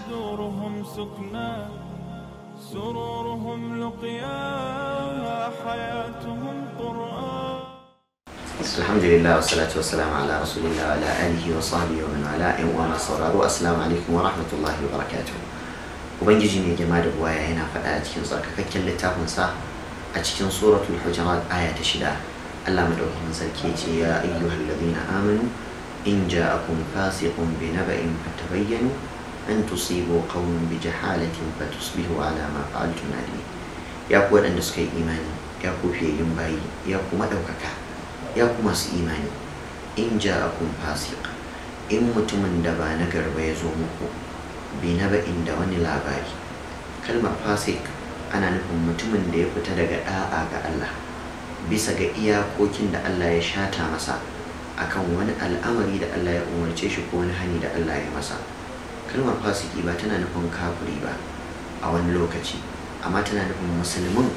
صدورهم سكنى سرورهم لقيا حياتهم قرآن. الحمد لله والصلاة والسلام على رسول الله وعلى آله وصحبه ومن والاه وما sauraro assalamu alaikum wa rahmatullahi wa barakatuh. Ubangiji ne jama'a da buwaya yana faɗa a cikin tsarkakakken littafin sa a cikin suratul hujurat aya ta 6. Allah madaukakin sarki ce ya ayyuhal ladina amanu in ja'akum fasiqun binaba'in fatabayyanu an tusibu qauman bijahalatin fatusbihu ala ma fa'altum nadimin. Ya ku waɗanda suka yi imani, ya ku fiyayyun bayi, ya kuma ɗaukaka, ya ku masu imani, in ja'akum fasiq, in mutumin da ba na garba ya zo muku binaba'in da wani labari. Kalmar fasik ana nufin mutumin da ya fita daga da'a ga Allah bisa ga iyakokin da Allah ya shata masa akan wani al'amari da Allah ya umarce shi ko wani hani da Allah ya masa. Kalmar fasiki ba tana nufin kafiri ba a wani lokaci, amma tana nufin musulmin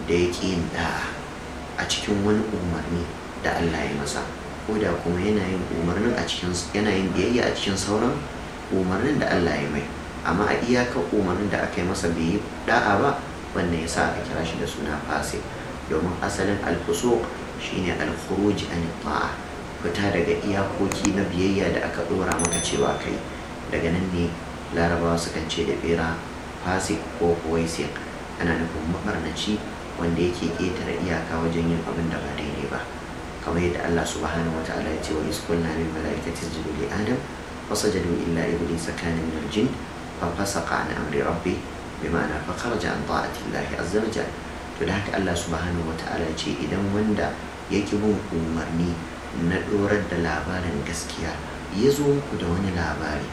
da ya ƙi yin da'a a cikin wani umarni da Allah ya masa, ko da kuma yana yin umarnin a cikin yana yin biyayya a cikin sauran umarnin da Allah ya mai, amma a iyakar umarnin da aka yi masa bai yi da'a ba, wannan yasa aka kira shi da suna fasik. Domin asalin al-fusuq shine al-khuruj an ta'a, fita daga iyakoki na biyayya da aka dora maka cewa kai. Daga nan ne larabawa sukan ce da bera fasik ko kuwaisik, ana nufin mabarnaci wanda yake ƙetare iyaka wajen yin abin da ba daidai ba, kamar yadda Allah subhanahu wa ta'ala ya ce wa isqulna lil malaikati isjudu li adam fasajadu illa iblisa kana min al-jinn fa fasaqa an amri rabbi, bima'ana fa kharaja an ta'ati Allah azza wa jalla. To da haka Allah subhanahu wa ta'ala ya ce idan wanda yake bin umarni na dorar da labarin gaskiya ya zo muku da wani labari,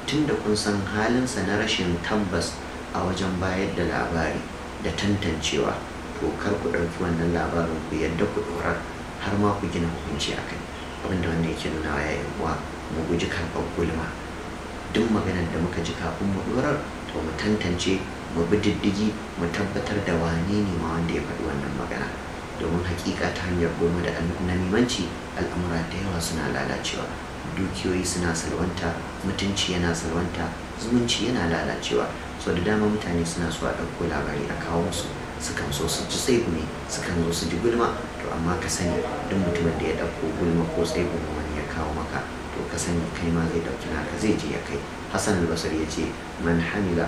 tunda kun san halinsa na rashin tabbas a wajen bayar da labari da tantancewa, to kar ku ɗauki wannan labarin ku yadda ku dorar har ma ku gina hukunci a kai. Abinda wanda yake nuna wa yayin uwa mu guji karɓar gulma. Duk maganar da muka ji kafin mu dorar to mu tantance, mu bi diddigi, mu tabbatar da wane ne ma wanda ya faɗi wannan magana, domin hakika ta hanyar gulma da namimanci al'amura da yawa suna lalacewa, dukiyoyi suna salwanta, mutunci yana salwanta, zumunci yana lalacewa. So da dama mutane suna so a ɗauko labari a kawo musu, sukan so su ji tsaigumi, sukan zo su ji gulma. To amma ka sani duk mutumin da ya ɗauko gulma ko tsaigumi wani ya kawo maka, to ka sani kai ma zai ɗauki naka zai je ya kai. Hassan al-Basri ya ce man hamila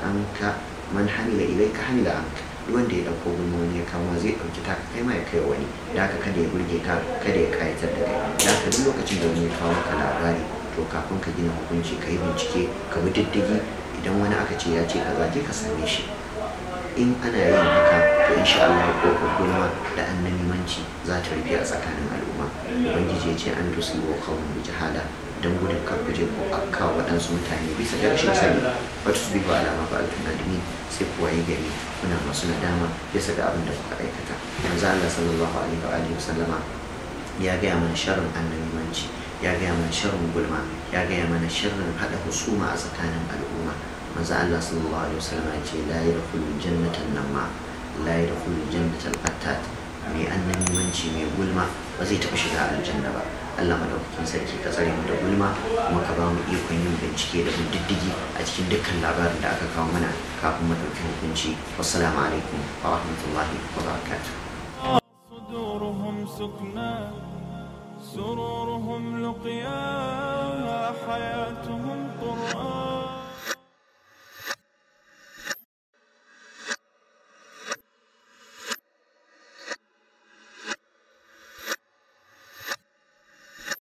ilaika hamila anka, duk wanda ya ɗauko gulma wani ya kawo zai ɗauki taka kai ma ya kai wani. Da haka kada ya burge ka, kada ya kayatar da kai. Da haka duk lokacin da wani ya kawo maka labari, to kafin ka gina hukunci ka yi bincike, ka bi diddigi. Idan wani aka ce ya ce kaza, je ka same shi. In ana yin haka to insha Allah ko gulma da annamimanci za ta rufe a tsakanin al'umma. Ubangiji ya ce an tusibu qauman bi jahala, dan gudun kar ku je ko akka waɗansu mutane bisa da rashin sani, wata su biyu alama ba al-tunadimi, sai kuwa yi gari kuna masu nadama bisa ga abin da kuka aikata. Yanzu Allah sallallahu alaihi wa sallama ya gaya mana sharrin annamimanci, ya gaya mana sharrin gulma, ya gaya mana sharrin haɗa husuma a tsakanin al'umma. Manzo Allah sallallahu alaihi wa sallama ya ce la yadkhulul jannata an-namma, la yadkhulul jannata al-qattat, mai annamimanci mai gulma ba zai taɓa shiga aljanna ba. Allah madaukakin sarki ka tsare mu da gulma, kuma ka ba mu ikon yin bincike da bin diddigi a cikin dukkan labarin da aka kawo mana kafin mu ɗauki hukunci. Wassalamu alaikum wa rahmatullahi wa barakatuh. صدورهم سكنى سرورهم لقيا حياتهم قرآن.